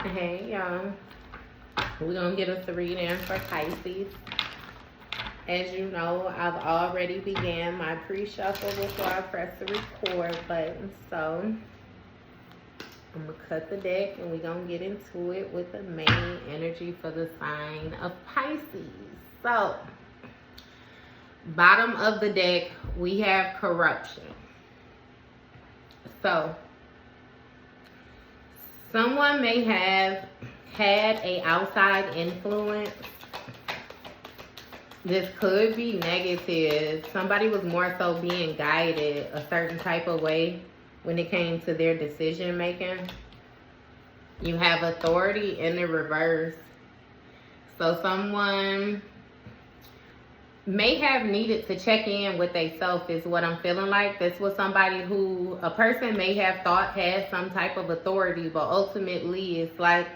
Hey y'all, we're gonna get us a reading for Pisces. As you know, I've already began my pre-shuffle before I press the record button, so I'm gonna cut the deck and we're gonna get into it with the main energy for the sign of Pisces. So, bottom of the deck, we have corruption. So, someone may have had a outside influence. This could be negative. Somebody was more so being guided a certain type of way when it came to their decision making. You have authority in the reverse. So someone may have needed to check in with themselves is what I'm feeling like. This was somebody who a person may have thought had some type of authority, but ultimately it's like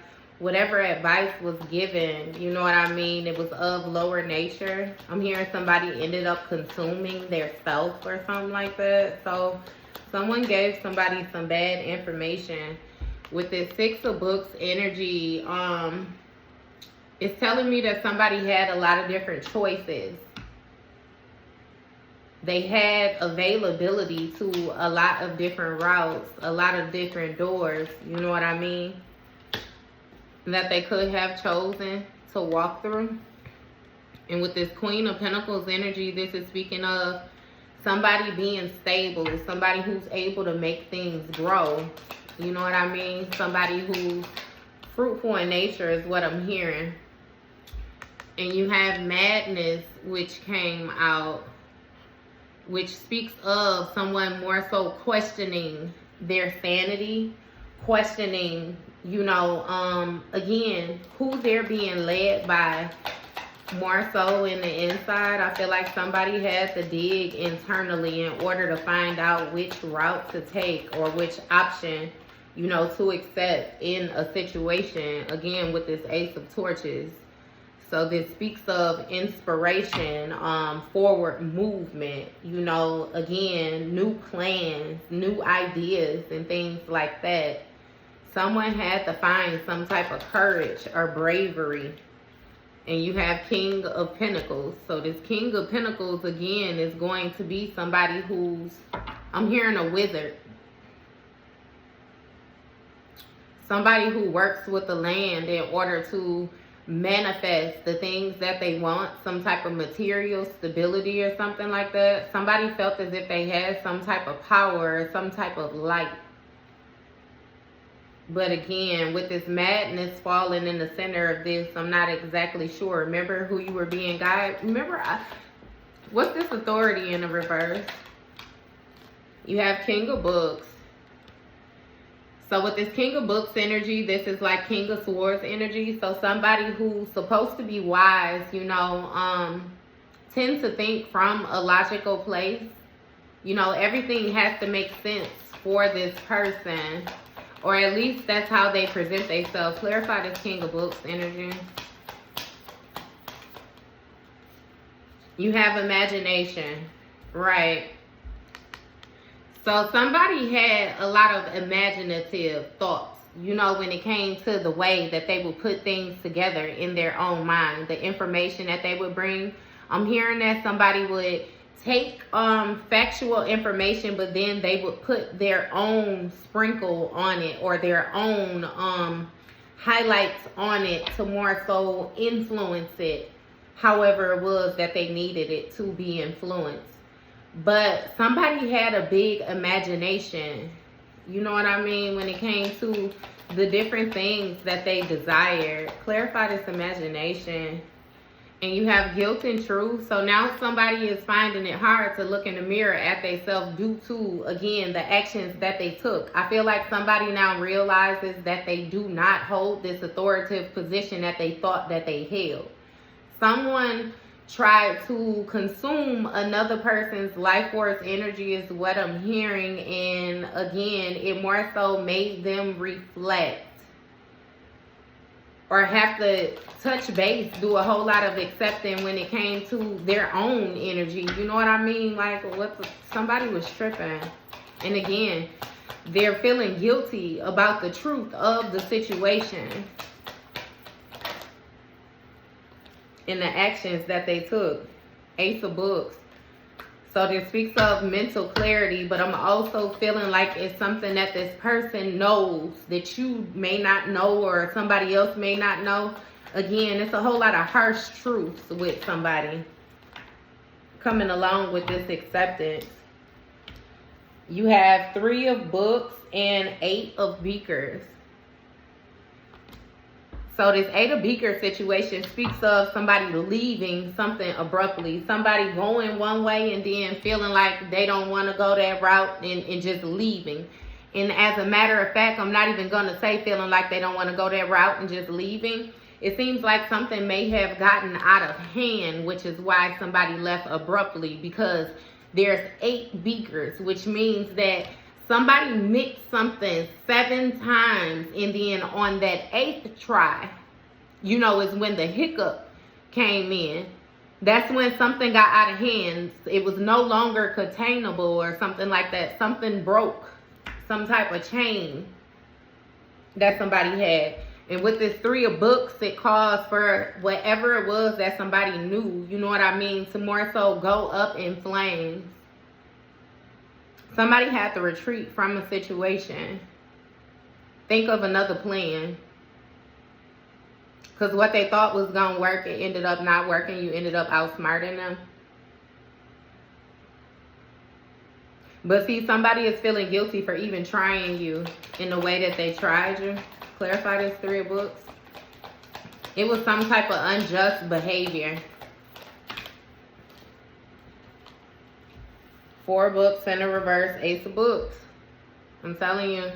whatever advice was given, you know what I mean, it was of lower nature. I'm hearing somebody ended up consuming their self or something like that. So someone gave somebody some bad information. With this Six of Books energy, it's telling me that somebody had a lot of different choices. They had availability to a lot of different routes, a lot of different doors, you know what I mean, that they could have chosen to walk through. And with this Queen of Pentacles energy, this is speaking of somebody being stable, somebody who's able to make things grow, you know what I mean, somebody who's fruitful in nature is what I'm hearing. And you have Madness, which came out, which speaks of someone more so questioning their sanity, questioning, you know, again, who they're being led by more so in the inside. I feel like somebody had to dig internally in order to find out which route to take or which option, you know, to accept in a situation, again, with this Ace of Torches. So this speaks of inspiration, forward movement, you know, again, new plans, new ideas and things like that. Someone had to find some type of courage or bravery. And you have King of Pentacles. So this King of Pentacles, again, is going to be somebody who's, I'm hearing a wizard. Somebody who works with the land in order to manifest the things that they want, some type of material stability or something like that. Somebody felt as if they had some type of power or some type of light. But again, with this Madness falling in the center of this, I'm not exactly sure. Remember who you were being guided? Remember, what's this Authority in the reverse? You have King of Books. So with this King of Books energy, this is like King of Swords energy. So somebody who's supposed to be wise, you know, tends to think from a logical place. You know, everything has to make sense for this person. Or at least that's how they present themselves. Clarify this King of Books energy. You have imagination. Right. So somebody had a lot of imaginative thoughts, you know, when it came to the way that they would put things together in their own mind, the information that they would bring. I'm hearing that somebody would take factual information, but then they would put their own sprinkle on it or their own highlights on it to more so influence it however it was that they needed it to be influenced. But somebody had a big imagination, you know what I mean, when it came to the different things that they desired. Clarify this imagination. And you have Guilt and Truth. So now somebody is finding it hard to look in the mirror at themselves due to, again, the actions that they took. I feel like somebody now realizes that they do not hold this authoritative position that they thought that they held. Someone tried to consume another person's life force energy is what I'm hearing. And again, it more so made them reflect or have to touch base, do a whole lot of accepting when it came to their own energy. You know what I mean? Like, somebody was tripping. And again, They're feeling guilty about the truth of the situation and the actions that they took. Ace of Books. So this speaks of mental clarity, but I'm also feeling like it's something that this person knows that you may not know or somebody else may not know. Again, it's a whole lot of harsh truths with somebody coming along with this acceptance. You have 3 of Books and 8 of Beakers. So this 8 of Beakers situation speaks of somebody leaving something abruptly. Somebody going one way and then feeling like they don't want to go that route and just leaving. And as a matter of fact, I'm not even going to say feeling like they don't want to go that route and just leaving. It seems like something may have gotten out of hand, which is why somebody left abruptly, because there's 8 beakers, which means that somebody mixed something 7 times, and then on that 8th try, you know, is when the hiccup came in. That's when something got out of hand. It was no longer containable or something like that. Something broke, some type of chain that somebody had. And with this 3 of Books, it calls for whatever it was that somebody knew, you know what I mean, to more so go up in flames. Somebody had to retreat from a situation. Think of another plan. Because what they thought was going to work, it ended up not working. You ended up outsmarting them. But see, somebody is feeling guilty for even trying you in the way that they tried you. Clarify this 3 of Books. It was some type of unjust behavior. 4 Books in the reverse, Ace of Books. I'm telling you.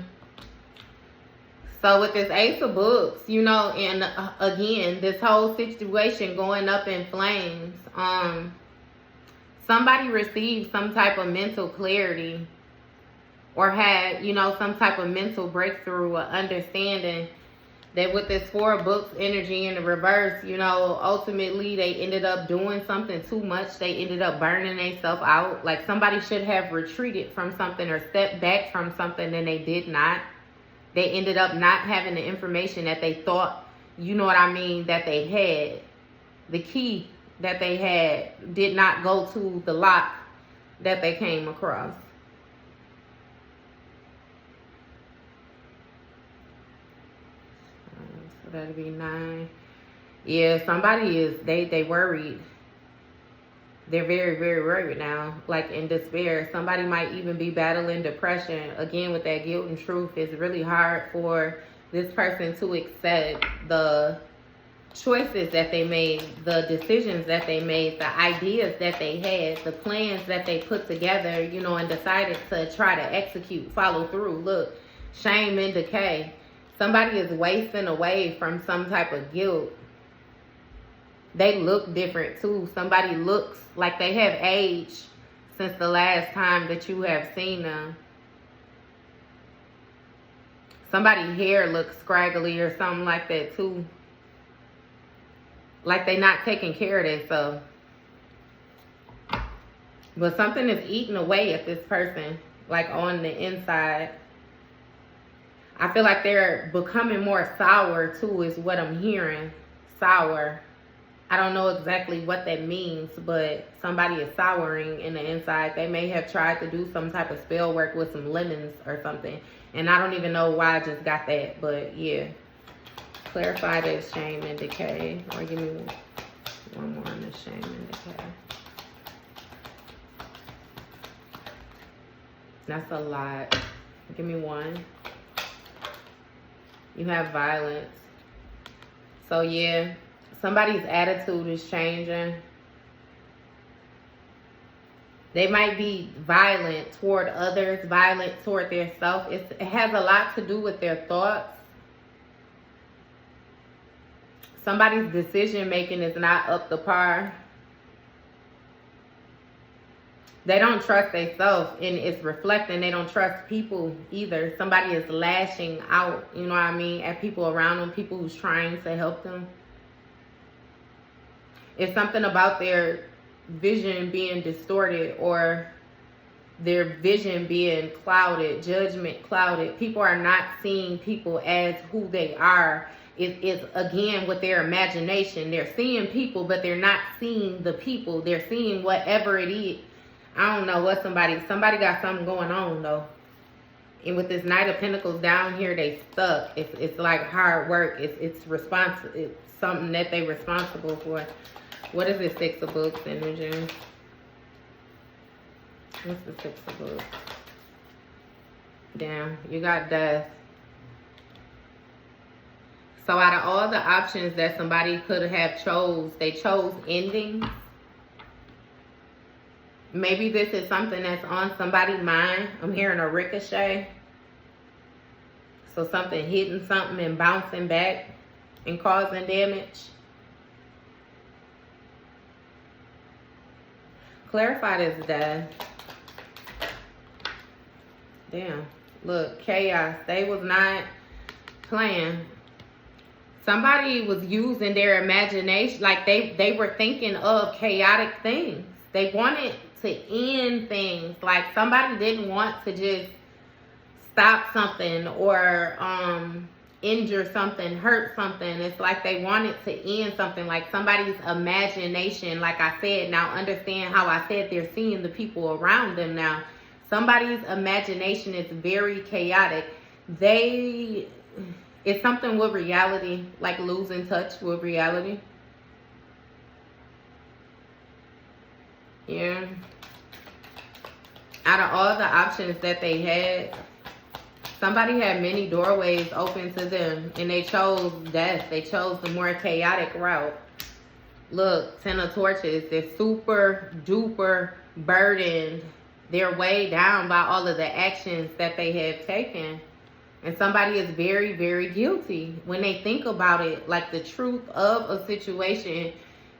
So with this Ace of Books, you know, and again, this whole situation going up in flames, somebody received some type of mental clarity or had, you know, some type of mental breakthrough or understanding that with this 4 of Books energy in the reverse, you know, ultimately they ended up doing something too much. They ended up burning themselves out. Like somebody should have retreated from something or stepped back from something, and they did not. They ended up not having the information that they thought, you know what I mean, that they had. The key that they had did not go to the lock that they came across. So that'll be 9. Yeah, somebody is, they worried. They're very, very worried now, like in despair. Somebody might even be battling depression. Again, with that guilt and truth, it's really hard for this person to accept the choices that they made, the decisions that they made, the ideas that they had, the plans that they put together, you know, and decided to try to execute, follow through. Look, shame and decay. Somebody is wasting away from some type of guilt. They look different too. Somebody looks like they have aged since the last time that you have seen them. Somebody's hair looks scraggly or something like that too. Like they not taking care of themselves. But something is eating away at this person, like on the inside. I feel like they're becoming more sour too, is what I'm hearing. Sour. I don't know exactly what that means, but somebody is souring in the inside. They may have tried to do some type of spell work with some lemons or something. And I don't even know why I just got that, but yeah. Clarify that shame and decay. Or give me one more on the shame and decay. That's a lot. Give me one. You have violence. So yeah. Somebody's attitude is changing. They might be violent toward others, violent toward their self. It has a lot to do with their thoughts. Somebody's decision making is not up to par. They don't trust themselves, and it's reflecting. They don't trust people either. Somebody is lashing out, you know what I mean, at people around them, people who's trying to help them. It's something about their vision being distorted, or their vision being clouded, judgment clouded. People are not seeing people as who they are. It's again with their imagination. They're seeing people, but they're not seeing the people. They're seeing whatever it is. I don't know what somebody got something going on though. And with this Knight of Pentacles down here, they stuck. It's like hard work. It's something that they responsible for. What is the Six of Books energy? What's the Six of Books? Damn, you got Death. So out of all the options that somebody could have chose, they chose ending. Maybe this is something that's on somebody's mind. I'm hearing a ricochet. So something hitting something and bouncing back and causing damage. Clarify this, Death. Damn. Look, chaos. They was not playing. Somebody was using their imagination. Like they were thinking of chaotic things. They wanted to end things. Like somebody didn't want to just stop something or injure something, hurt something. It's like they wanted to end something. Like somebody's imagination, like I said, now understand how I said they're seeing the people around them now. Somebody's imagination is very chaotic. It's something with reality, like losing touch with reality. Yeah. Out of all the options that they had, somebody had many doorways open to them and they chose death. They chose the more chaotic route. Look, 10 of Torches. They're super duper burdened. They're weighed down by all of the actions that they have taken. And somebody is very, very guilty when they think about it. Like the truth of a situation.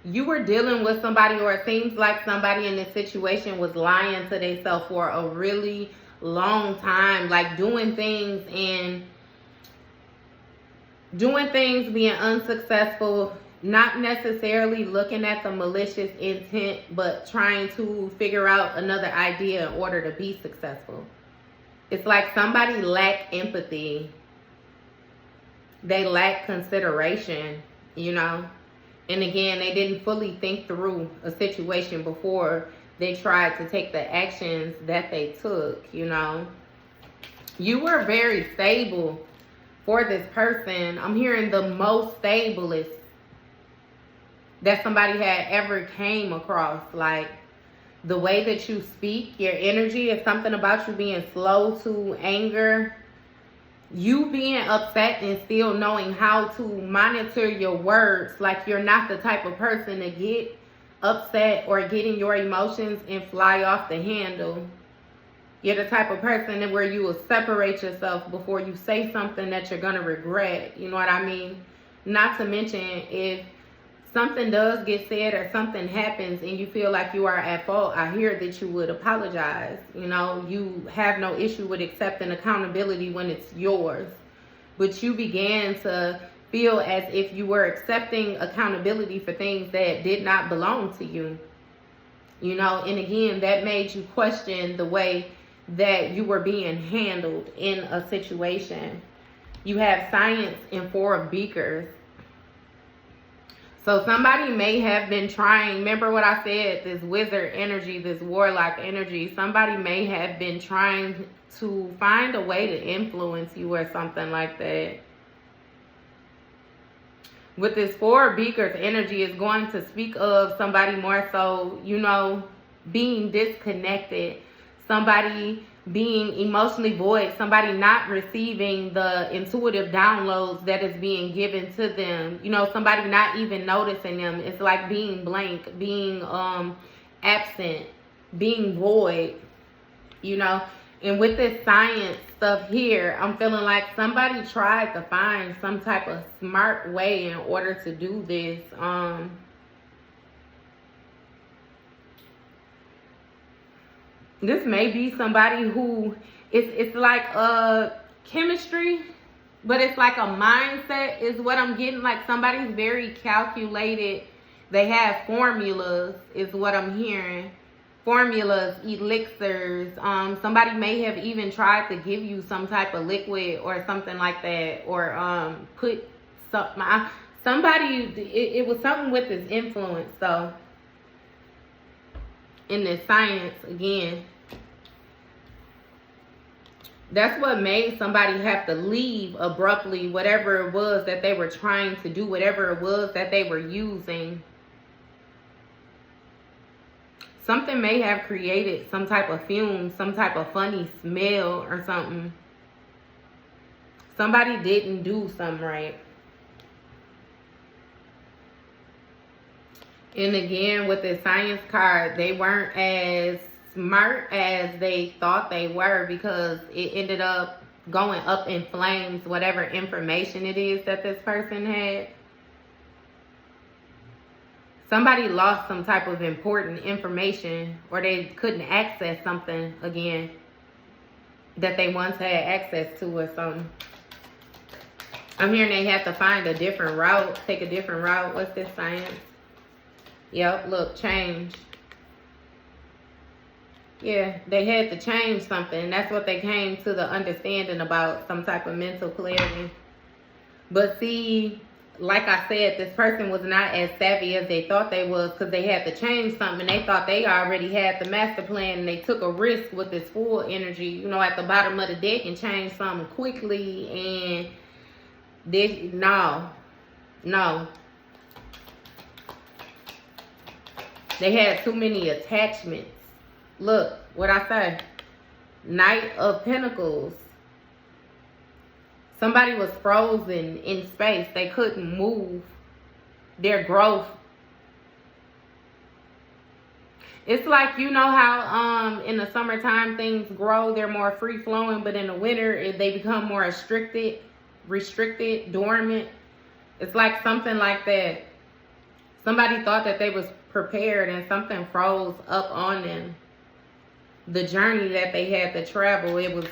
You were dealing with somebody, or it seems like somebody in this situation was lying to themselves for a really long time. Like doing things being unsuccessful. Not necessarily looking at the malicious intent, but trying to figure out another idea in order to be successful. It's like somebody lacked empathy. They lacked consideration, you know. And again, they didn't fully think through a situation before they tried to take the actions that they took, you know. You were very stable for this person. I'm hearing the most stablest that somebody had ever came across. Like the way that you speak, your energy is something about you being slow to anger, you being upset and still knowing how to monitor your words. Like you're not the type of person to get upset or get in your emotions and fly off the handle. You're the type of person where you will separate yourself before you say something that you're going to regret. You know what I mean? Not to mention, if something does get said or something happens and you feel like you are at fault, I hear that you would apologize. You know, you have no issue with accepting accountability when it's yours. But you began to feel as if you were accepting accountability for things that did not belong to you. You know, and again, that made you question the way that you were being handled in a situation. You have Science and 4 of Beakers. So somebody may have been trying, remember what I said, this wizard energy, this warlock energy. Somebody may have been trying to find a way to influence you or something like that. With this 4 of Beakers energy, is going to speak of somebody more so, you know, being disconnected. Somebody being emotionally void, somebody not receiving the intuitive downloads that is being given to them. You know, somebody not even noticing them. It's like being blank, being absent, being void, you know. And with this Science stuff here, I'm feeling like somebody tried to find some type of smart way in order to do this. This may be somebody who it's like a chemistry, but it's like a mindset is what I'm getting. Like somebody's very calculated. They have formulas is what I'm hearing. formulas, elixirs. Somebody may have even tried to give you some type of liquid or something like that, or put something. Somebody, it was something with this influence. So in this science again, that's what made somebody have to leave abruptly, whatever it was that they were trying to do, whatever it was that they were using. Something may have created some type of fume, some type of funny smell or something. Somebody didn't do something right. And again, with the science card, they weren't as smart as they thought they were, because it ended up going up in flames, whatever information it is that this person had. Somebody lost some type of important information, or they couldn't access something again that they once had access to or something. I'm hearing they had to find a different route, take a different route. What's this science? Yep, look, change. Yeah, they had to change something. And that's what they came to the understanding about, some type of mental clarity. But see, like I said, this person was not as savvy as they thought they was, because they had to change something. They thought they already had the master plan, and they took a risk with this full energy, you know, at the bottom of the deck, and changed something quickly. And this, no. They had too many attachments. Look, what I say. Knight of Pentacles. Somebody was frozen in space. They couldn't move. Their growth. It's like, you know how in the summertime things grow, they're more free flowing, but in the winter they become more restricted, dormant. It's like something like that. Somebody thought that they was prepared, and something froze up on them. The journey that they had to travel, it was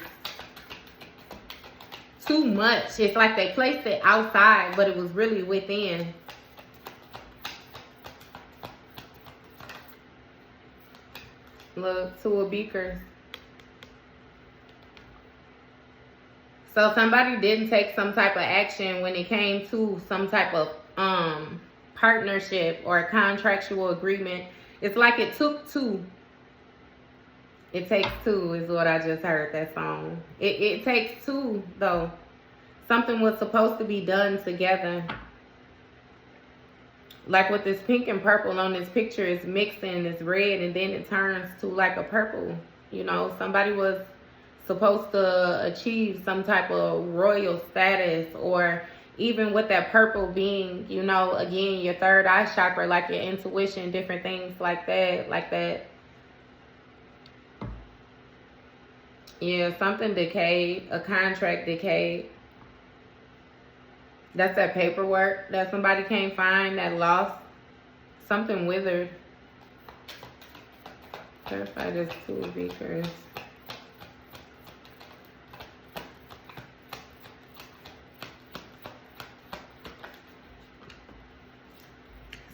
too much. It's like they placed it outside, but it was really within. Look, 2 of Beakers. So somebody didn't take some type of action when it came to some type of partnership or a contractual agreement. It's like it took 2. It takes 2 is what I just heard, that song. It takes 2, though. Something was supposed to be done together. Like with this pink and purple on this picture, it's mixing, it's red, and then it turns to like a purple. You know, somebody was supposed to achieve some type of royal status, or even with that purple being, you know, again, your third eye chakra, like your intuition, different things like that. Yeah, something decayed, a contract decayed. That's that paperwork that somebody can't find, that lost. Something withered. Clarify this 2 of Beakers.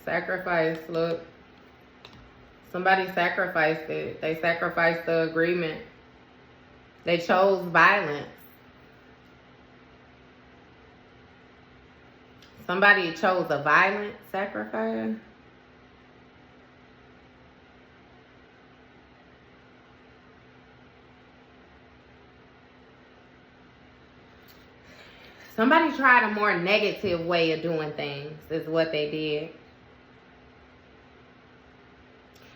Sacrifice, look. Somebody sacrificed it. They sacrificed the agreement. They chose violence. Somebody chose a violent sacrifice. Somebody tried a more negative way of doing things, is what they did.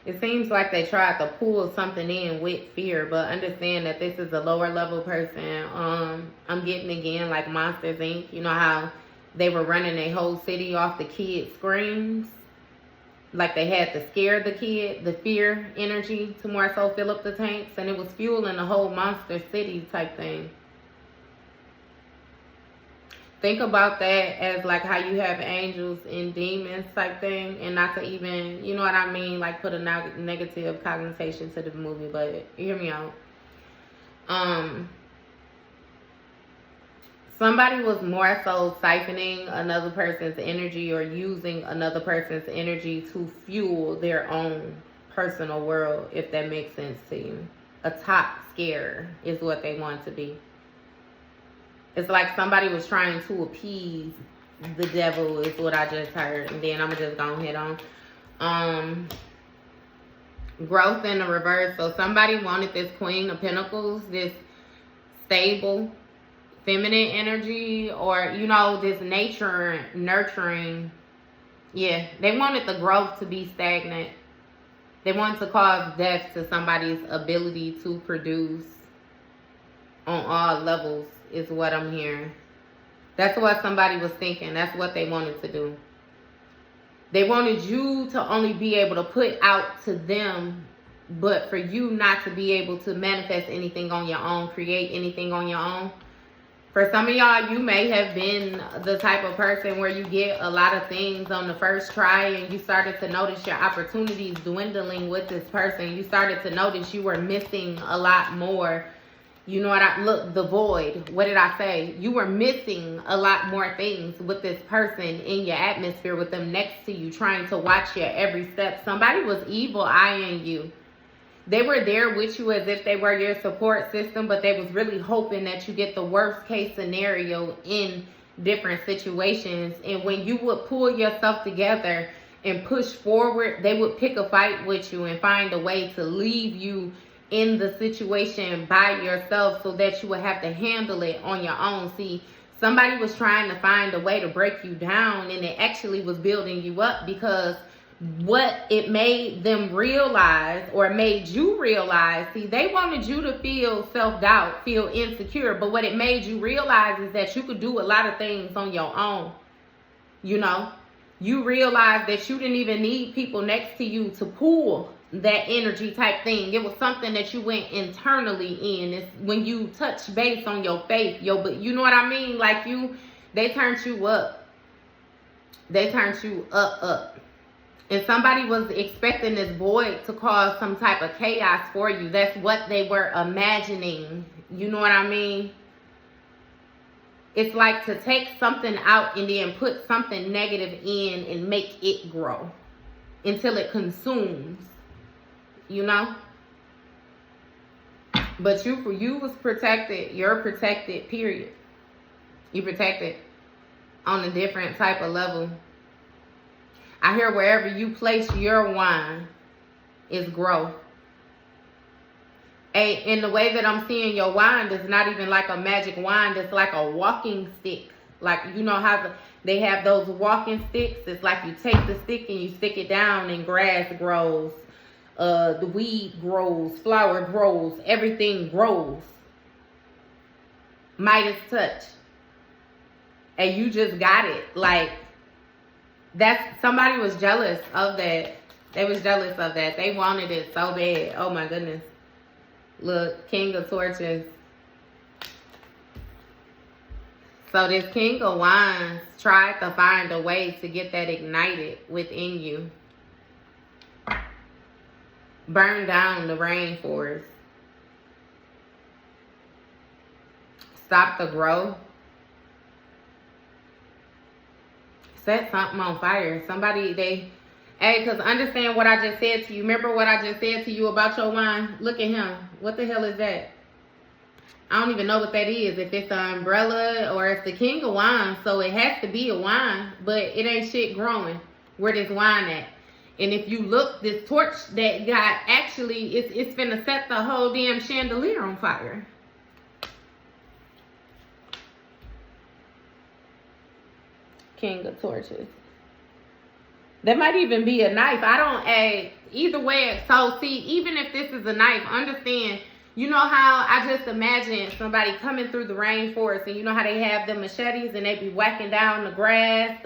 It seems like they tried to pull something in with fear, but understand that this is a lower level person. I'm getting again like Monsters Inc. You know how they were running a whole city off the kid's screams? Like they had to scare the kid, the fear energy to more so fill up the tanks, and it was fueling the whole monster city type thing. Think about that as like how you have angels and demons type thing, and not to even, you know what I mean, like put a negative connotation to the movie, but hear me out. Somebody was more so siphoning another person's energy, or using another person's energy to fuel their own personal world, if that makes sense to you. A top scarer is what they want to be. It's like somebody was trying to appease the devil is what I just heard. And then I'm just going to hit on growth in the reverse. So somebody wanted this Queen of Pentacles, this stable feminine energy, or, you know, this nature nurturing. Yeah, they wanted the growth to be stagnant. They wanted to cause death to somebody's ability to produce on all levels, is what I'm hearing. That's what somebody was thinking. That's what they wanted to do. They wanted you to only be able to put out to them, but for you not to be able to manifest anything on your own, create anything on your own. For some of y'all, you may have been the type of person where you get a lot of things on the first try, and you started to notice your opportunities dwindling with this person. You started to notice you were missing a lot more. You know what look, the void. What did I say? You were missing a lot more things with this person in your atmosphere, with them next to you, trying to watch your every step. Somebody was evil eyeing you. They were there with you as if they were your support system, but they was really hoping that you get the worst case scenario in different situations. And when you would pull yourself together and push forward, they would pick a fight with you and find a way to leave you in the situation by yourself so that you would have to handle it on your own. See, somebody was trying to find a way to break you down, and it actually was building you up, because what it made them realize, or made you realize, see, they wanted you to feel self-doubt, feel insecure, but what it made you realize is that you could do a lot of things on your own. You know, you realized that you didn't even need people next to you to pull that energy type thing. It was something that you went internally in. It's when you touch base on your faith, but you know what I mean? Like they turned you up. They turned you up. And somebody was expecting this void to cause some type of chaos for you. That's what they were imagining. You know what I mean? It's like to take something out and then put something negative in and make it grow until it consumes. You know? But you was protected. You're protected, period. You protected on a different type of level. I hear wherever you place your wine is growth. And the way that I'm seeing your wand is not even like a magic wand. It's like a walking stick. Like, you know how they have those walking sticks? It's like you take the stick and you stick it down and grass grows. The weed grows. Flower grows. Everything grows. Midas touch. And you just got it. Like, somebody was jealous of that. They was jealous of that. They wanted it so bad. Oh my goodness. Look, King of Torches. So this King of Wands tried to find a way to get that ignited within you. Burn down the rainforest. Stop the growth. Set something on fire. Somebody, because understand what I just said to you. Remember what I just said to you about your wine? Look at him. What the hell is that? I don't even know what that is. If it's an umbrella or it's the King of Wine. So it has to be a wine, but it ain't shit growing where this wine at. And if you look, this torch that got, actually, it's finna set the whole damn chandelier on fire. King of Torches. There might even be a knife. Either way. So see, even if this is a knife, understand, you know how I just imagine somebody coming through the rainforest, and you know how they have the machetes and they be whacking down the grass,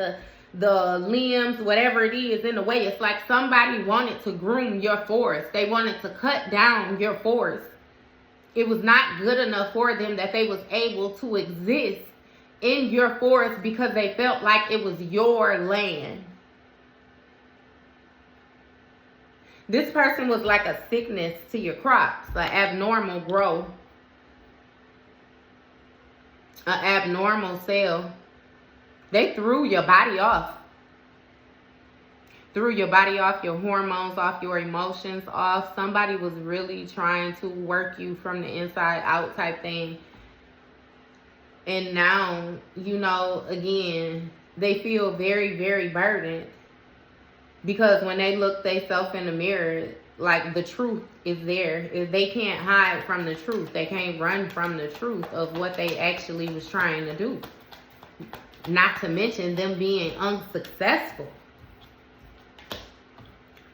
the limbs, whatever it is in the way. It's like somebody wanted to groom your forest. They wanted to cut down your forest. It was not good enough for them that they was able to exist in your forest because they felt like it was your land. This person was like a sickness to your crops, an abnormal growth, an abnormal cell. They threw your body off. threw your body off, your hormones off, your emotions off. Somebody was really trying to work you from the inside out type thing. And now, you know, again, they feel very, very burdened. Because when they look themselves in the mirror, like, the truth is there. They can't hide from the truth. They can't run from the truth of what they actually was trying to do. Not to mention them being unsuccessful.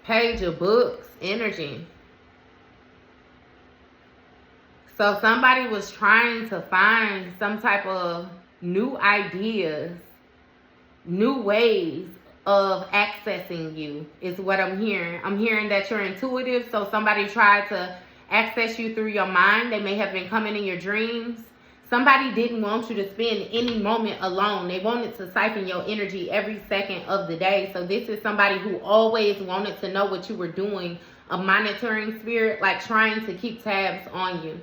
Page of Books energy. So somebody was trying to find some type of new ideas, new ways of accessing you is what I'm hearing. I'm hearing that you're intuitive, so somebody tried to access you through your mind. They may have been coming in your dreams. Somebody didn't want you to spend any moment alone. They wanted to siphon your energy every second of the day. So this is somebody who always wanted to know what you were doing, a monitoring spirit, like trying to keep tabs on you.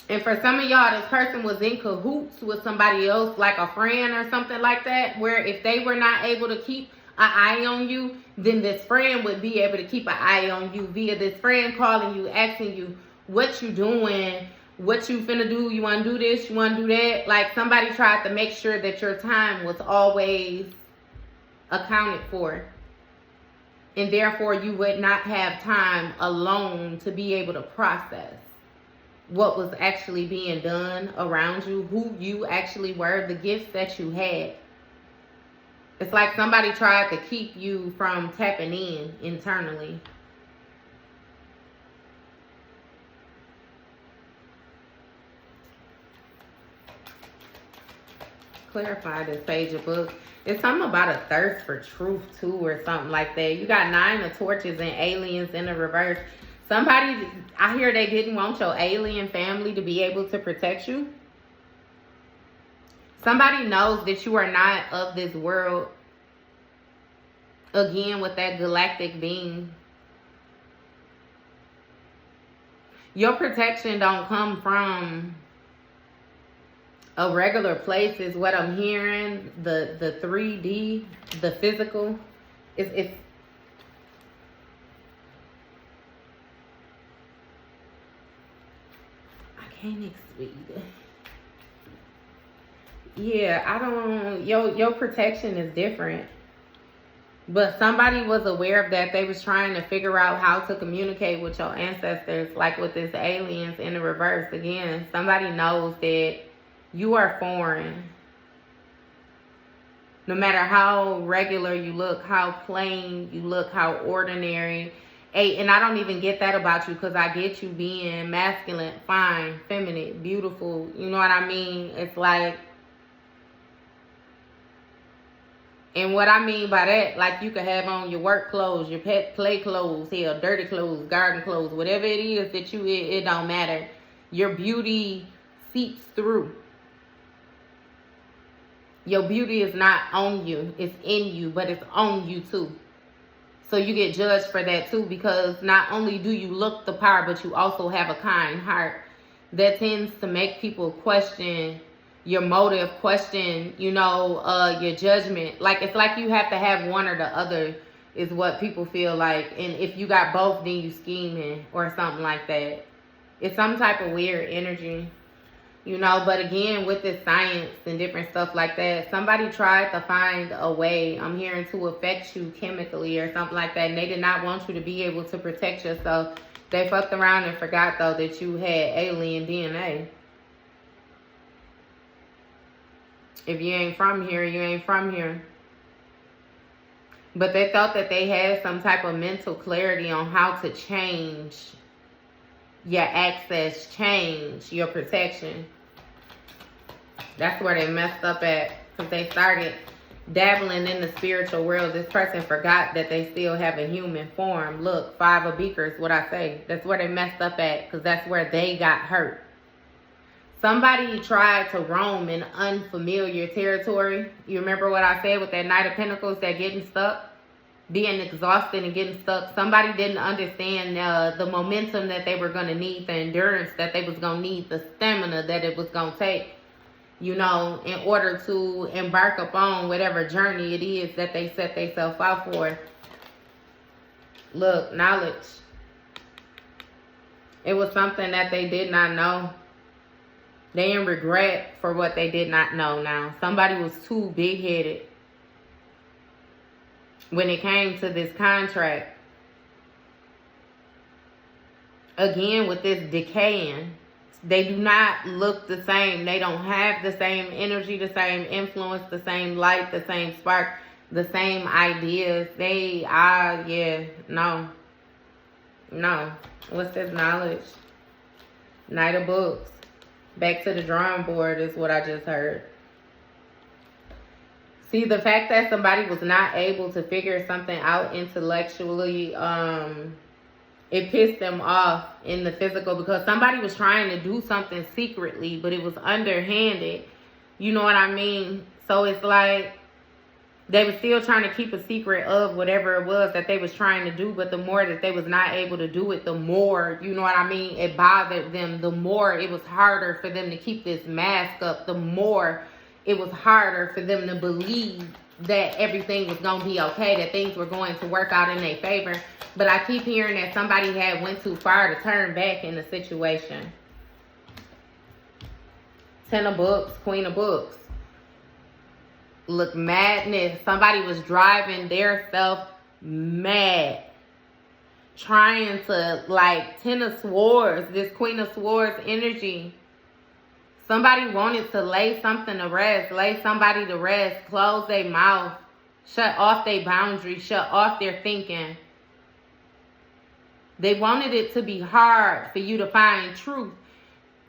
And for some of y'all, this person was in cahoots with somebody else, like a friend or something like that, where if they were not able to keep an eye on you, then this friend would be able to keep an eye on you via this friend calling you, asking you what you doing, what you finna do, you want to do this, you want to do that. Like, somebody tried to make sure that your time was always accounted for. And therefore, you would not have time alone to be able to process what was actually being done around you, who you actually were, the gifts that you had. It's like somebody tried to keep you from tapping in internally. Clarify this Page of Books. It's something about a thirst for truth too, or something like that. You got 9 of Torches and aliens in the reverse. Somebody, I hear they didn't want your alien family to be able to protect you. Somebody knows that you are not of this world. Again, with that galactic being. Your protection don't come from a regular place is what I'm hearing. The 3D, the physical. It's Phoenix Speed. Yeah, I don't, your protection is different. But somebody was aware of that. They was trying to figure out how to communicate with your ancestors, like with this aliens in the reverse. Again, somebody knows that you are foreign. No matter how regular you look, how plain you look, how ordinary. And I don't even get that about you, because I get you being masculine, fine, feminine, beautiful. You know what I mean? It's like, and what I mean by that, like, you could have on your work clothes, your pet play clothes, hell, dirty clothes, garden clothes, whatever it is that you, it don't matter. Your beauty seeps through. Your beauty is not on you, it's in you, but it's on you too. So you get judged for that too, because not only do you look the part, but you also have a kind heart. That tends to make people question your motive, question, you know, your judgment. Like, it's like you have to have one or the other is what people feel like. And if you got both, then you scheming or something like that. It's some type of weird energy, you know. But again, with this science and different stuff like that, somebody tried to find a way, I'm hearing, to affect you chemically or something like that. And they did not want you to be able to protect yourself. They fucked around and forgot, though, that you had alien DNA. If you ain't from here, you ain't from here. But they thought that they had some type of mental clarity on how to change your access, change your protection. That's where they messed up at, because they started dabbling in the spiritual world. This person forgot that they still have a human form. Look, 5 of Beakers, what I say. That's where they messed up at, because that's where they got hurt. Somebody tried to roam in unfamiliar territory. You remember what I said with that Knight of Pentacles, that getting stuck, being exhausted and getting stuck. Somebody didn't understand the momentum that they were going to need, the endurance that they was going to need, the stamina that it was going to take. you know, in order to embark upon whatever journey it is that they set themselves out for. Look, knowledge. It was something that they did not know. They in regret for what they did not know now. Somebody was too big-headed when it came to this contract. Again, with this decaying, they do not look the same. They don't have the same energy, the same influence, the same light, the same spark, the same ideas. They are, no. What's this knowledge? Knight of Books. Back to the drawing board is what I just heard. See, the fact that somebody was not able to figure something out intellectually, it pissed them off in the physical, because somebody was trying to do something secretly, but it was underhanded. You know what I mean? So it's like they were still trying to keep a secret of whatever it was that they was trying to do, but the more that they was not able to do it, the more, you know what I mean, it bothered them. The more it was harder for them to keep this mask up, the more it was harder for them to believe that everything was going to be okay, that things were going to work out in their favor. But I keep hearing that somebody had went too far to turn back in the situation. 10 of Books, Queen of Books. Look, madness. Somebody was driving their self mad. Trying to, like, 10 of Swords, this Queen of Swords energy. Somebody wanted to lay something to rest, lay somebody to rest, close their mouth, shut off their boundaries, shut off their thinking. They wanted it to be hard for you to find truth,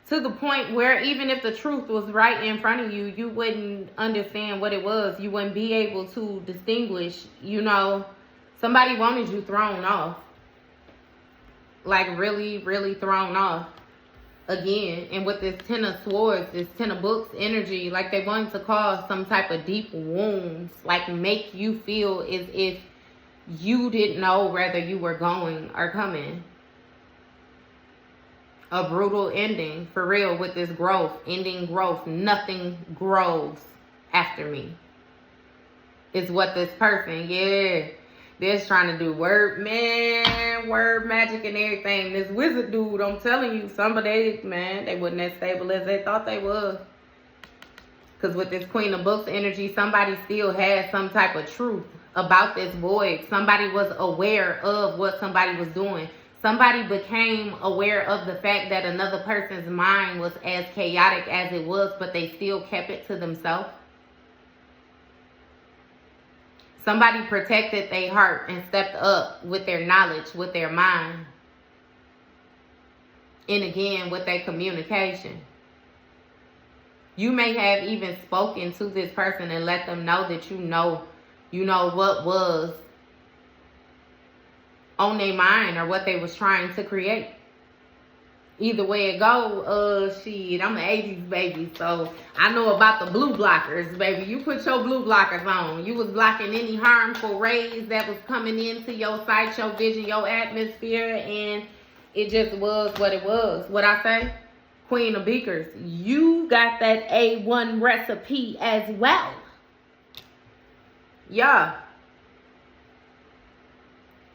to the point where even if the truth was right in front of you, you wouldn't understand what it was. You wouldn't be able to distinguish, you know. Somebody wanted you thrown off. Like really, really thrown off. Again, and with this 10 of Swords, this 10 of Books energy, like they wanted to cause some type of deep wounds, like make you feel as if you didn't know whether you were going or coming. A brutal ending, for real, with this growth, ending growth. Nothing grows after me. Is what this person, they're trying to do word magic and everything. This wizard dude, I'm telling you, some of they, they wasn't as stable as they thought they was. Because with this Queen of Books energy, somebody still had some type of truth about this void. Somebody was aware of what somebody was doing. Somebody became aware of the fact that another person's mind was as chaotic as it was, but they still kept it to themselves. Somebody protected their heart and stepped up with their knowledge, with their mind. And again, with their communication. You may have even spoken to this person and let them know that you know what was on their mind or what they was trying to create. Either way it go, I'm an 80s baby, so I know about the blue blockers, baby. You put your blue blockers on. You was blocking any harmful rays that was coming into your sight, your vision, your atmosphere, and it just was what it was. What I say? Queen of Beakers, you got that A1 recipe as well. Yeah.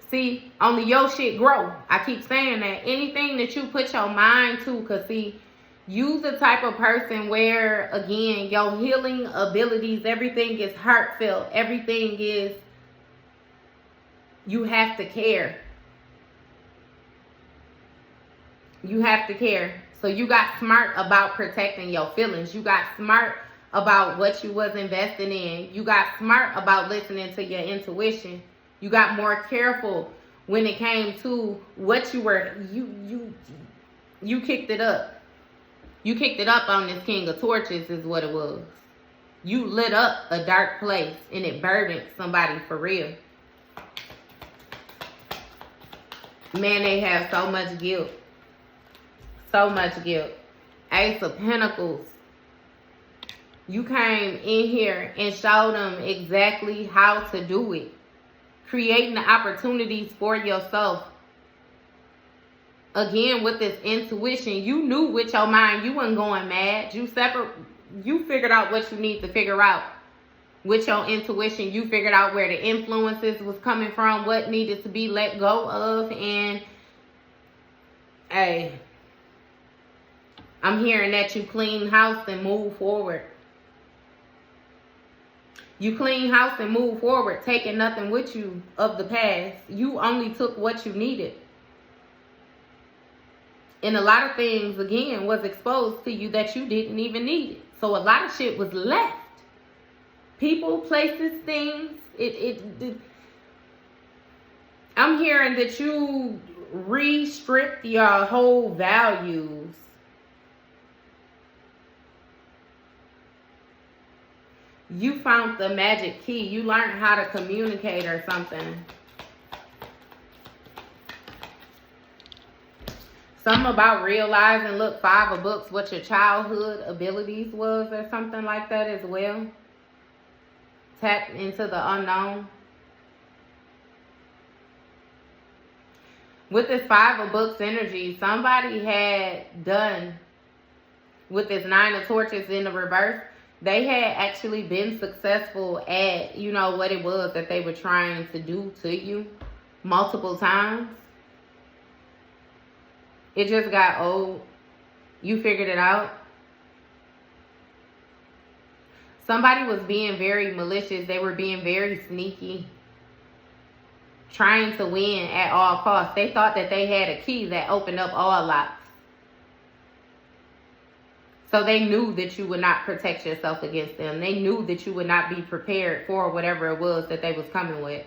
See, only your shit grow. I keep saying that. Anything that you put your mind to, because see, you the type of person where, again, your healing abilities, everything is heartfelt. Everything is, you have to care. You have to care. So you got smart about protecting your feelings. You got smart about what you was investing in. You got smart about listening to your intuition. You got more careful when it came to what you were, you kicked it up. You kicked it up on this King of Torches is what it was. You lit up a dark place and it burdened somebody for real. Man, they have so much guilt. So much guilt. Ace of Pentacles. You came in here and showed them exactly how to do it. Creating the opportunities for yourself. Again, with this intuition, you knew with your mind you wasn't going mad. You you figured out what you need to figure out. With your intuition, you figured out where the influences was coming from, what needed to be let go of, and hey, I'm hearing that you clean house and move forward. You clean house and move forward, taking nothing with you of the past. You only took what you needed. And a lot of things, again, was exposed to you that you didn't even need it. So a lot of shit was left. People, places, things. I'm hearing that you re-stripped your whole values. You found the magic key. You learned how to communicate or something. Something about realizing, look, 5 of books, what your childhood abilities was or something like that as well. Tap into the unknown. With this 5 of books energy, somebody had done, with this 9 of torches in the reverse, they had actually been successful at, you know, what it was that they were trying to do to you multiple times. It just got old. You figured it out. Somebody was being very malicious. They were being very sneaky. Trying to win at all costs. They thought that they had a key that opened up all locks. So they knew that you would not protect yourself against them. They knew that you would not be prepared for whatever it was that they was coming with.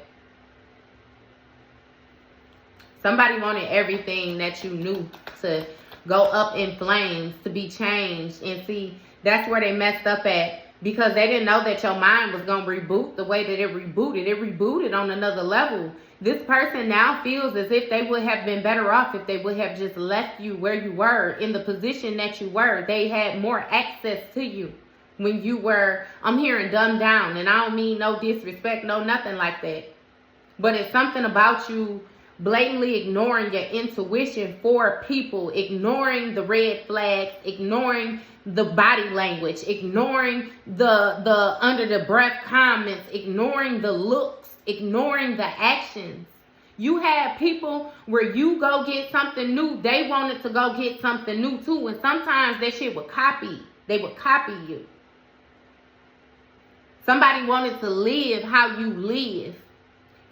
Somebody wanted everything that you knew to go up in flames, to be changed. And see, that's where they messed up at. Because they didn't know that your mind was going to reboot the way that it rebooted. It rebooted on another level. This person now feels as if they would have been better off if they would have just left you where you were, in the position that you were. They had more access to you when you were, I'm hearing, dumbed down. And I don't mean no disrespect, no nothing like that. But it's something about you blatantly ignoring your intuition for people, ignoring the red flags, ignoring the body language, ignoring the under the breath comments, ignoring the looks, ignoring the actions. You had people where you go get something new, they wanted to go get something new too, and sometimes that shit would copy. They would copy you. Somebody wanted to live how you live.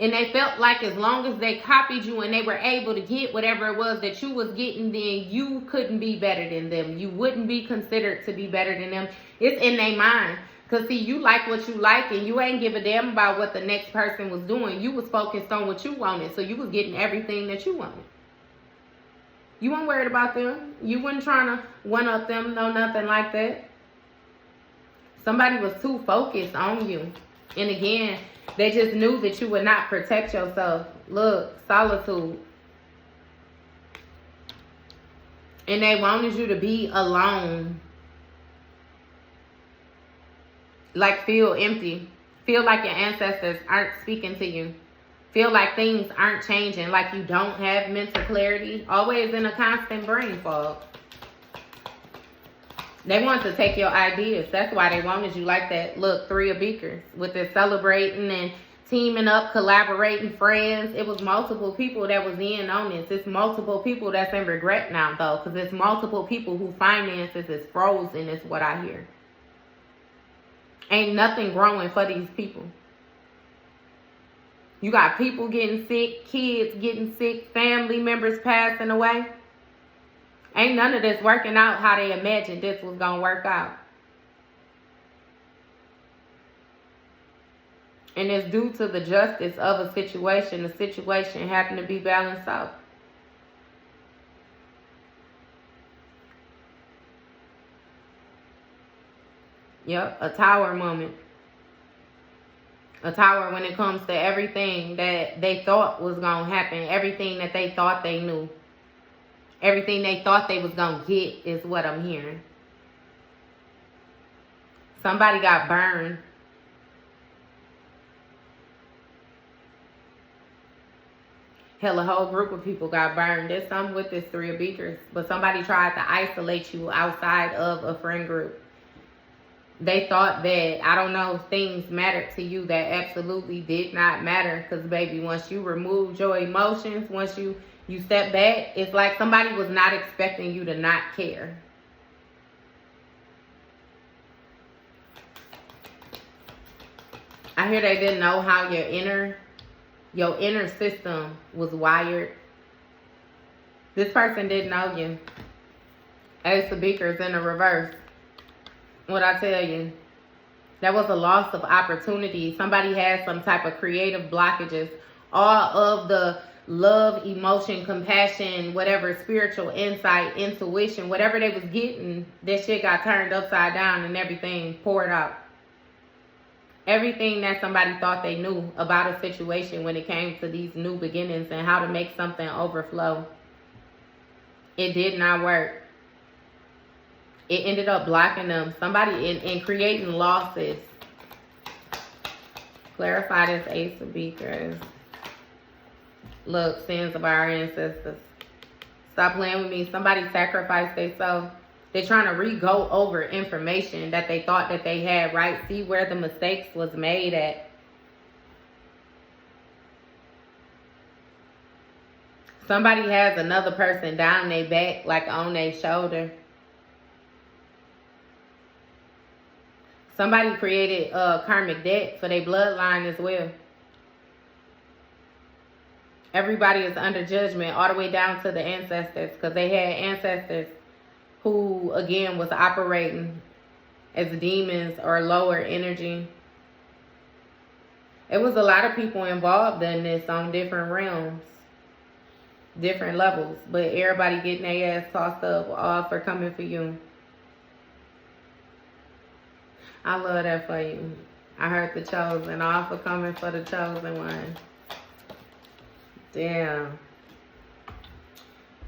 And they felt like as long as they copied you and they were able to get whatever it was that you was getting, then you couldn't be better than them. You wouldn't be considered to be better than them. It's in their mind. Because, see, you like what you like and you ain't give a damn about what the next person was doing. You was focused on what you wanted. So you was getting everything that you wanted. You weren't worried about them. You weren't trying to one-up them. No, nothing like that. Somebody was too focused on you. And again, they just knew that you would not protect yourself. Look, solitude. And they wanted you to be alone. Like, feel empty. Feel like your ancestors aren't speaking to you. Feel like things aren't changing. Like you don't have mental clarity. Always in a constant brain fog. They wanted to take your ideas. That's why they wanted you like that. Look, 3 of beakers. With this celebrating and teaming up, collaborating, friends. It was multiple people that was in on this. It's multiple people that's in regret now, though. Because it's multiple people who finances is frozen, is what I hear. Ain't nothing growing for these people. You got people getting sick, kids getting sick, family members passing away. Ain't none of this working out how they imagined this was going to work out. And it's due to the justice of a situation. The situation happened to be balanced out. Yep, a tower moment. A tower when it comes to everything that they thought was going to happen. Everything that they thought they knew. Everything they thought they was going to get is what I'm hearing. Somebody got burned. Hell, a whole group of people got burned. There's some with this 3 of beakers. But somebody tried to isolate you outside of a friend group. They thought that, I don't know, things mattered to you that absolutely did not matter. Because, baby, once you removed your emotions, once you step back, it's like somebody was not expecting you to not care. I hear they didn't know how your inner system was wired. This person didn't know you. Ace of Beakers in the reverse. What I tell you, that was a loss of opportunity. Somebody had some type of creative blockages. All of the love, emotion, compassion, whatever, spiritual insight, intuition, whatever they was getting, that shit got turned upside down and everything poured out. Everything that somebody thought they knew about a situation when it came to these new beginnings and how to make something overflow, it did not work. It ended up blocking them. Somebody in creating losses. Clarify this Ace of Beakers. Look, sins of our ancestors. Stop playing with me. Somebody sacrificed themselves. They're trying to re-go over information that they thought that they had, right? See where the mistakes was made at. Somebody has another person down their back, like on their shoulder. Somebody created a karmic debt for their bloodline as well. Everybody is under judgment all the way down to the ancestors, because they had ancestors who, again, was operating as demons or lower energy. It was a lot of people involved in this on different realms, different levels, but everybody getting their ass tossed up, all for coming for you. I love that for you. I heard the chosen, all for coming for the chosen one. Damn.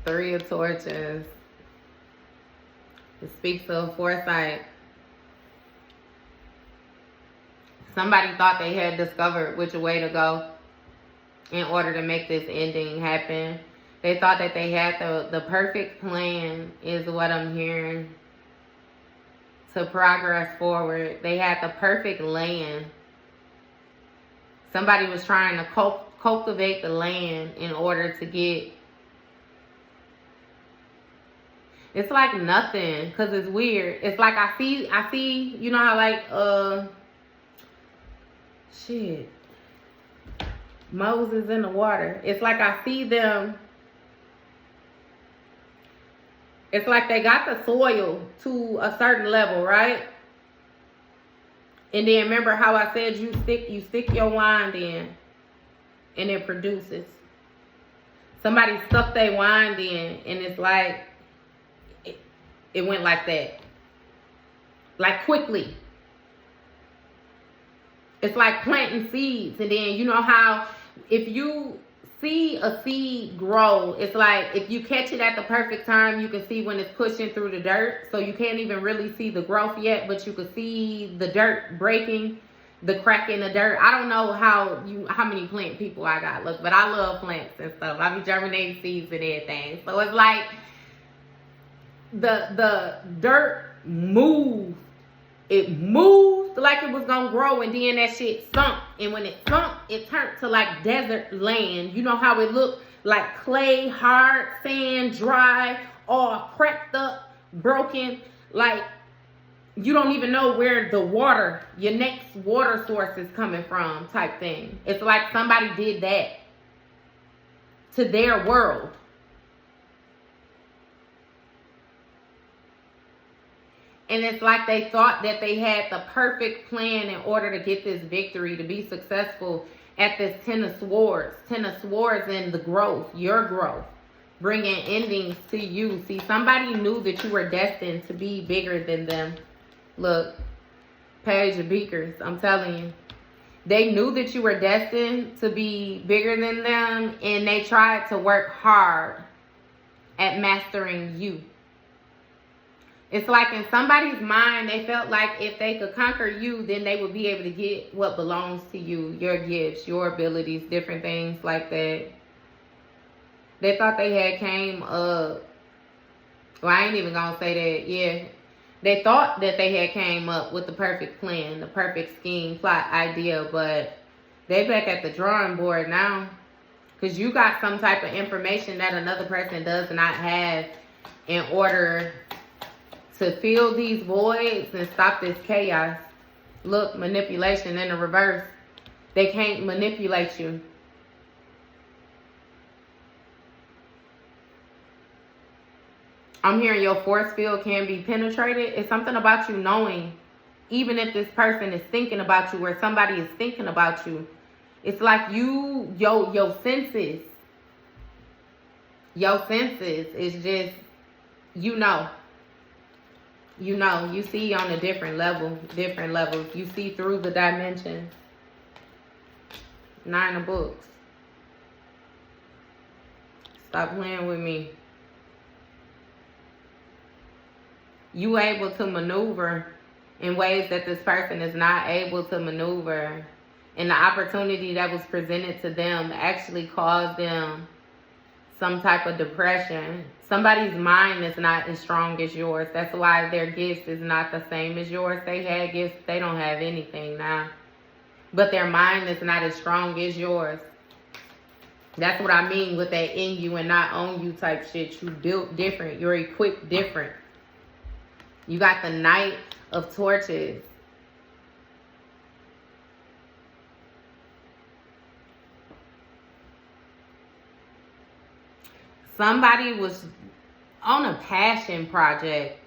3 of Torches. It speaks of foresight. Somebody thought they had discovered which way to go in order to make this ending happen. They thought that they had the perfect plan, is what I'm hearing, to progress forward. They had the perfect land. Somebody was trying to cultivate the land in order to get... It's like nothing, because it's weird. It's like I see, you know how like, shit, Moses in the water. It's like I see them. It's like they got the soil to a certain level, right? And then remember how I said you stick your wine in and it produces. Somebody stuck their wine in and it's like it went like that. Like quickly. It's like planting seeds, and then you know how if you see a seed grow, it's like if you catch it at the perfect time, you can see when it's pushing through the dirt. So you can't even really see the growth yet, but you can see the dirt breaking, the crack in the dirt. I don't know how many plant people I got, look, but I love plants and stuff. I be germinating seeds and everything. So it's like the dirt moved. It moved like it was gonna grow, and then that shit sunk. And when it sunk, it turned to like desert land. You know how it looked like clay, hard, sand, dry, all cracked up, broken. Like you don't even know where the water, your next water source is coming from type thing. It's like somebody did that to their world. And it's like they thought that they had the perfect plan in order to get this victory, to be successful at this 10 of Swords. 10 of Swords in the growth, your growth, bringing endings to you. See, somebody knew that you were destined to be bigger than them. Look, Page of Beakers, I'm telling you. They knew that you were destined to be bigger than them, and they tried to work hard at mastering you. It's like in somebody's mind, they felt like if they could conquer you, then they would be able to get what belongs to you, your gifts, your abilities, different things like that. They thought they had came up. Well, I ain't even gonna say that. Yeah. They thought that they had came up with the perfect plan, the perfect scheme, plot, idea, but they back at the drawing board now. Because you got some type of information that another person does not have in order to fill these voids and stop this chaos. Look, manipulation in the reverse. They can't manipulate you. I'm hearing your force field can be penetrated. It's something about you knowing, even if this person is thinking about you or somebody is thinking about you. It's like your senses is just, you know, you see on a different level, different levels. You see through the dimensions. 9 of books. Stop playing with me. You able to maneuver in ways that this person is not able to maneuver. And the opportunity that was presented to them actually caused them some type of depression. Somebody's mind is not as strong as yours. That's why their gifts is not the same as yours. They had gifts. They don't have anything now. But their mind is not as strong as yours. That's what I mean with that in you and not on you type shit. You built different. You're equipped different. You got the Knight of Torches. Somebody was on a passion project.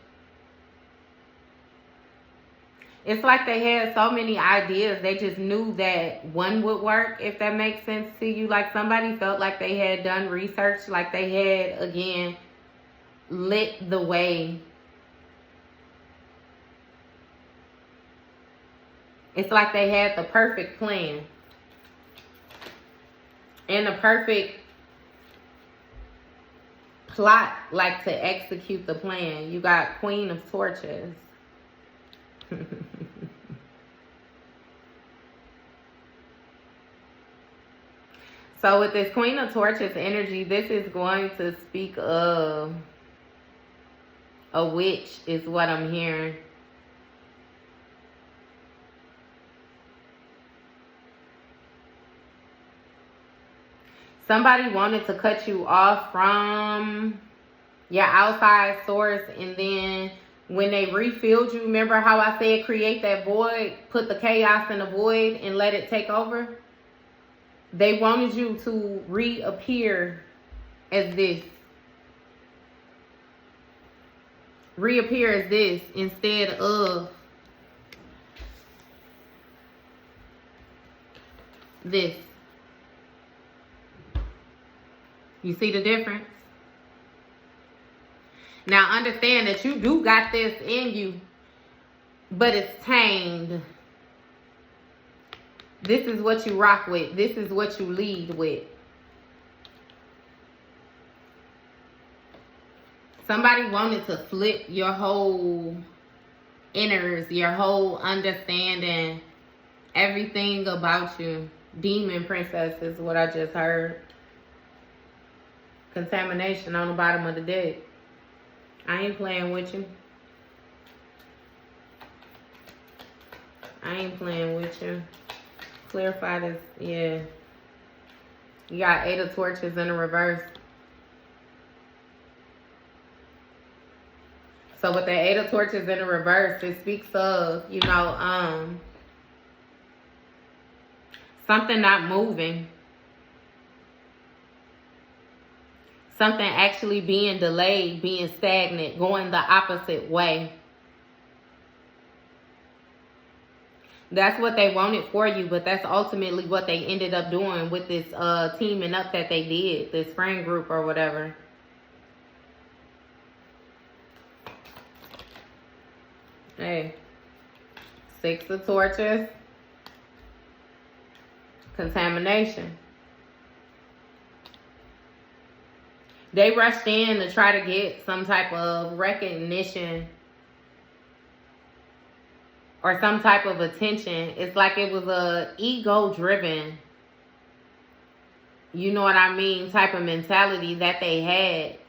It's like they had so many ideas. They just knew that one would work, if that makes sense to you. Like somebody felt like they had done research, like they had, again, lit the way. It's like they had the perfect plan and the perfect plot, like to execute the plan. You got Queen of Torches. So with this Queen of Torches energy, this is going to speak of a witch, is what I'm hearing. Somebody wanted to cut you off from your outside source, and then when they refilled you, remember how I said create that void, put the chaos in the void and let it take over? They wanted you to reappear as this. Reappear as this instead of this. You see the difference? Now understand that you do got this in you, but it's tamed. This is what you rock with. This is what you lead with. Somebody wanted to flip your whole inners, your whole understanding, everything about you. Demon princess is what I just heard. Contamination on the bottom of the deck. I ain't playing with you. I ain't playing with you. Clarify this. Yeah. You got 8 of Torches in the reverse. So with the 8 of Torches in the reverse, it speaks of, you know, something not moving. Something actually being delayed, being stagnant, going the opposite way. That's what they wanted for you, but that's ultimately what they ended up doing with this teaming up that they did, this friend group or whatever. Hey, 6 of Torches. Contamination. They rushed in to try to get some type of recognition or some type of attention. It's like it was a ego-driven, you know what I mean, type of mentality that they had.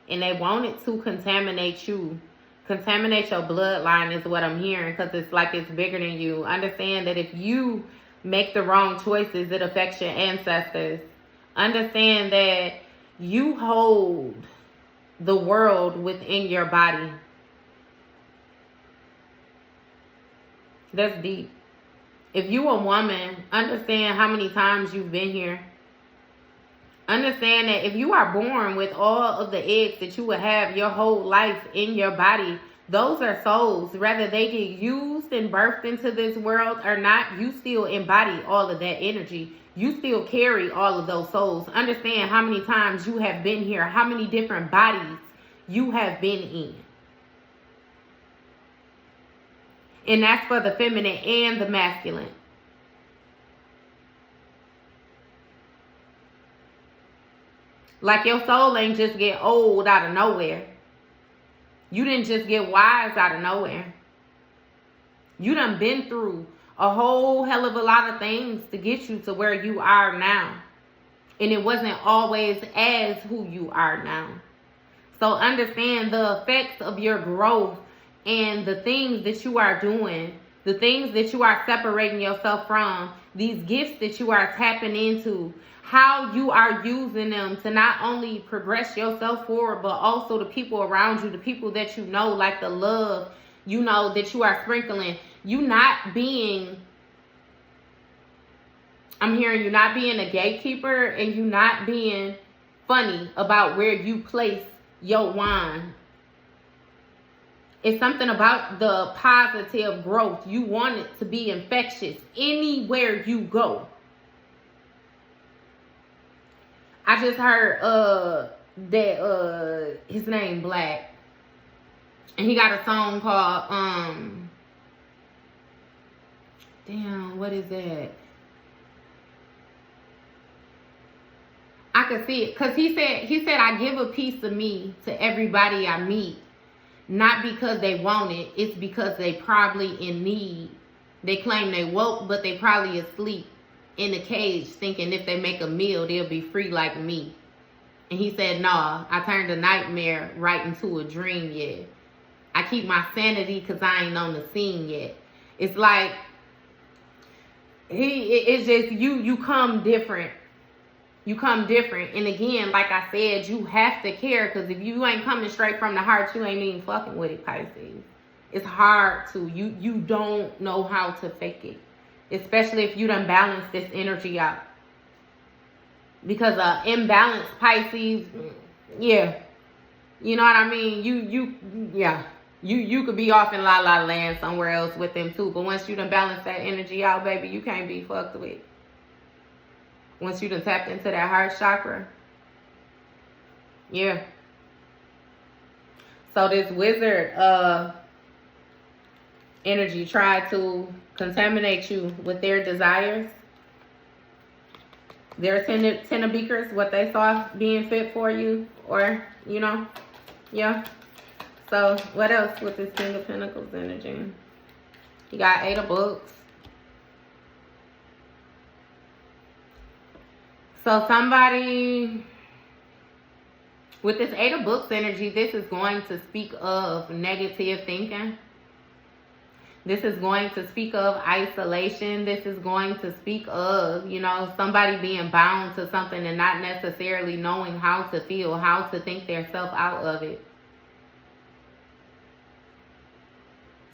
And they wanted to contaminate you Contaminate your bloodline is what I'm hearing, because it's like it's bigger than you. Understand that if you make the wrong choices, it affects your ancestors. Understand that you hold the world within your body. That's deep. If you a woman, understand how many times you've been here. Understand that if you are born with all of the eggs that you will have your whole life in your body, those are souls. Whether they get used and birthed into this world or not, you still embody all of that energy. You still carry all of those souls. Understand how many times you have been here, how many different bodies you have been in. And that's for the feminine and the masculine. Like your soul ain't just get old out of nowhere. You didn't just get wise out of nowhere. You done been through a whole hell of a lot of things to get you to where you are now. And it wasn't always as who you are now. So understand the effects of your growth and the things that you are doing, the things that you are separating yourself from, these gifts that you are tapping into, how you are using them to not only progress yourself forward, but also the people around you, the people that you know, like the love, you know, that you are sprinkling. You not being, I'm hearing you not being a gatekeeper, and you not being funny about where you place your wine. It's something about the positive growth. You want it to be infectious anywhere you go. I just heard that his name Black, and he got a song called damn, what is that? I could see it, because he said I give a piece of me to everybody I meet, not because they want it, it's because they probably in need. They claim they woke, but they probably asleep in a cage thinking if they make a meal, they'll be free like me. And he said, nah, I turned a nightmare right into a dream yet. I keep my sanity because I ain't on the scene yet. It's like, it's just, you come different. You come different. And again, like I said, you have to care, because if you ain't coming straight from the heart, you ain't even fucking with it, Pisces. It's hard to. You don't know how to fake it. Especially if you done balance this energy out. Because imbalanced Pisces, yeah. You know what I mean? You could be off in La La Land somewhere else with them too. But once you done balance that energy out, baby, you can't be fucked with. Once you done tapped into that heart chakra. Yeah. So this wizard energy tried to contaminate you with their desires. Their ten of beakers, what they saw being fit for you, or, you know, yeah. So what else with this King of Pentacles energy? You got 8 of books. So somebody with this 8 of books energy, this is going to speak of negative thinking. This is going to speak of isolation. This is going to speak of, you know, somebody being bound to something and not necessarily knowing how to feel, how to think themselves out of it.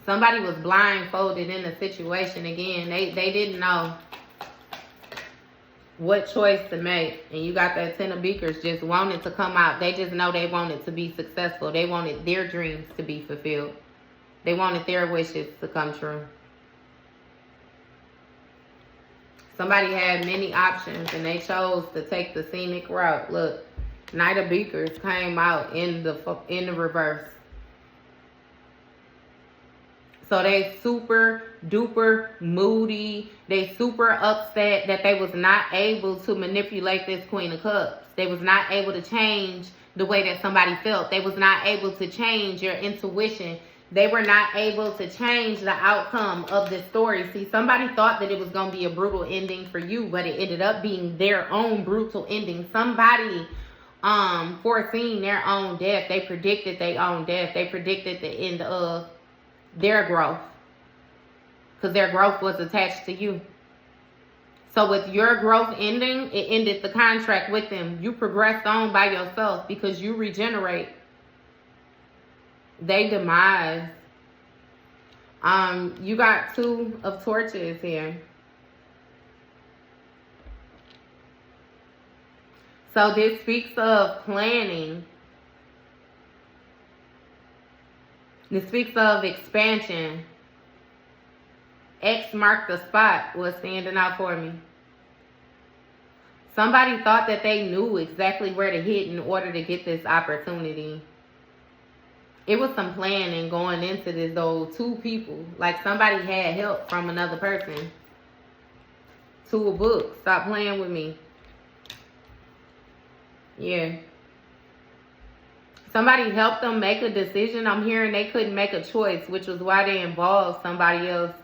Somebody was blindfolded in the situation. Again, they didn't know what choice to make. And you got that 10 of beakers just wanting to come out. They just know they wanted to be successful. They wanted their dreams to be fulfilled. They wanted their wishes to come true. Somebody had many options and they chose to take the scenic route. Look, Knight of Beakers came out in the reverse. So they super duper moody. They super upset that they was not able to manipulate this Queen of Cups. They was not able to change the way that somebody felt. They was not able to change your intuition. They were not able to change the outcome of this story. See, somebody thought that it was going to be a brutal ending for you, but it ended up being their own brutal ending. Somebody foreseen their own death. They predicted their own death. They predicted the end of their growth, because their growth was attached to you. So with your growth ending, it ended the contract with them. You progressed on by yourself because you regenerate. They demise. You got 2 of torches here. So this speaks of planning. This speaks of expansion. X marked the spot was standing out for me. Somebody thought that they knew exactly where to hit in order to get this opportunity. It was some planning going into this, though. 2 people. Like somebody had help from another person. 2 of books. Stop playing with me. Yeah. Somebody helped them make a decision. I'm hearing they couldn't make a choice, which was why they involved somebody else.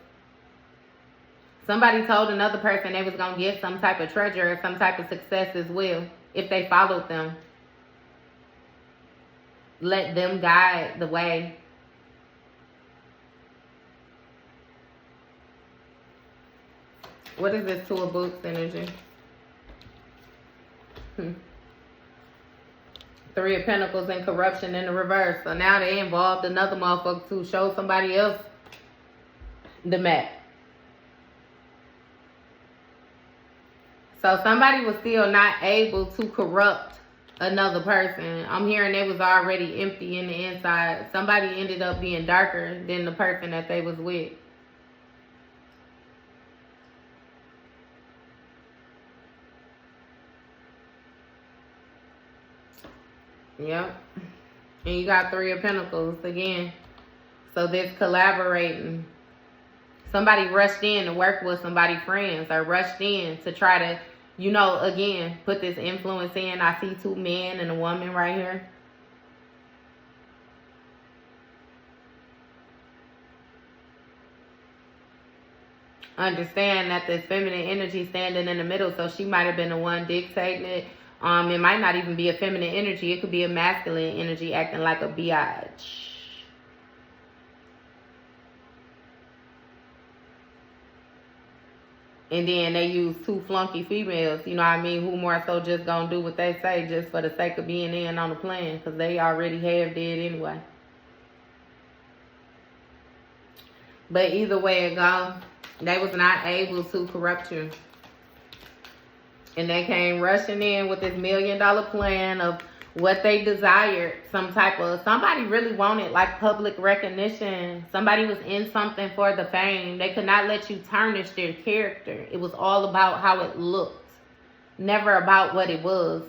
Somebody told another person they was going to get some type of treasure or some type of success as well if they followed them. Let them guide the way. What is this 2 of books energy? 3 of Pentacles and corruption in the reverse. So now they involved another motherfucker to show somebody else the map. So somebody was still not able to corrupt another person. I'm hearing they was already empty in the inside. Somebody ended up being darker than the person that they was with. Yep. And you got 3 of Pentacles again. So this collaborating. Somebody rushed in to work with somebody's friends, or rushed in to try to, you know, again, put this influence in. I see 2 men and a woman right here. Understand that this feminine energy standing in the middle, so she might have been the one dictating it. It might not even be a feminine energy. It could be a masculine energy acting like a biatch. And then they use 2 flunky females, you know what I mean, who more so just gonna do what they say just for the sake of being in on the plan, because they already have did anyway. But either way it goes, they was not able to corrupt you. And they came rushing in with this $1 million plan of what they desired. Somebody really wanted like public recognition. Somebody was in something for the fame. They could not let you tarnish their character. It was all about how it looked, never about what it was.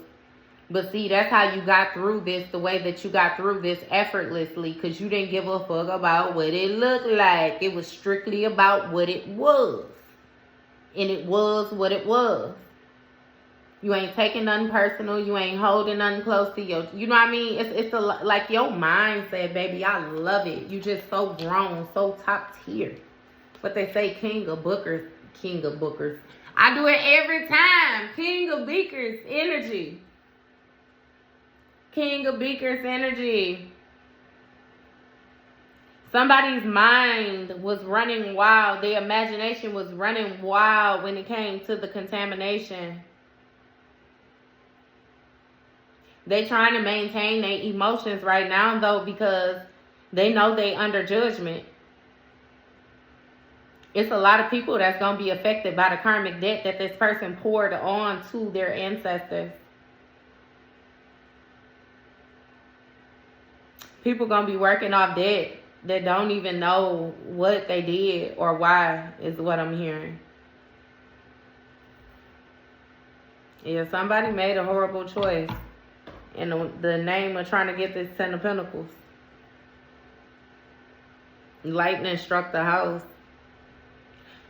But see, that's how you got through this the way that you got through this effortlessly, because you didn't give a fuck about what it looked like. It was strictly about what it was. And it was what it was. You ain't taking nothing personal. You ain't holding nothing close to you. You know what I mean? It's like your mindset, baby. I love it. You just so grown, so top tier. But they say king of bookers. King of bookers. I do it every time. King of beakers energy. King of beakers energy. Somebody's mind was running wild. Their imagination was running wild when it came to the contamination. They trying to maintain their emotions right now, though, because they know they under judgment. It's a lot of people that's going to be affected by the karmic debt that this person poured on to their ancestors. People going to be working off debt that don't even know what they did or why, is what I'm hearing. Yeah, somebody made a horrible choice in the name of trying to get this 10 of Pentacles. Lightning struck the house.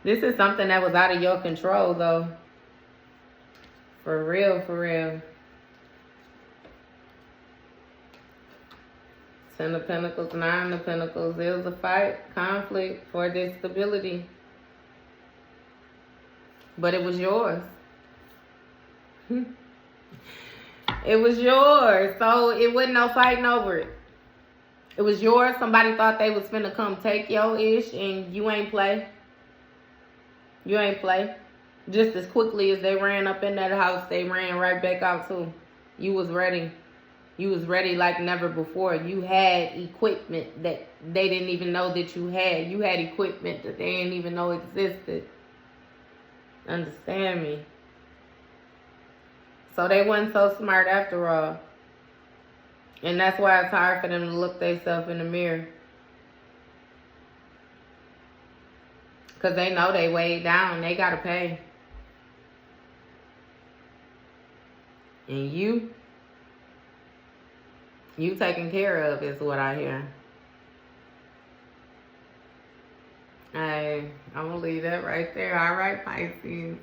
This is something that was out of your control, though. For real, for real. 10 of Pentacles, 9 of Pentacles. There was a fight, conflict for this stability. But it was yours. It was yours. So it wasn't no fighting over it. It was yours. Somebody thought they was finna come take your ish and you ain't play. You ain't play. Just as quickly as they ran up in that house, they ran right back out too. You was ready. You was ready like never before. You had equipment that they didn't even know that you had. You had equipment that they didn't even know existed. Understand me? So they wasn't so smart after all. And that's why it's hard for them to look themselves in the mirror. Because they know they way down. They got to pay. And you taken care of is what I hear. I'm going to leave that right there. All right, Pisces.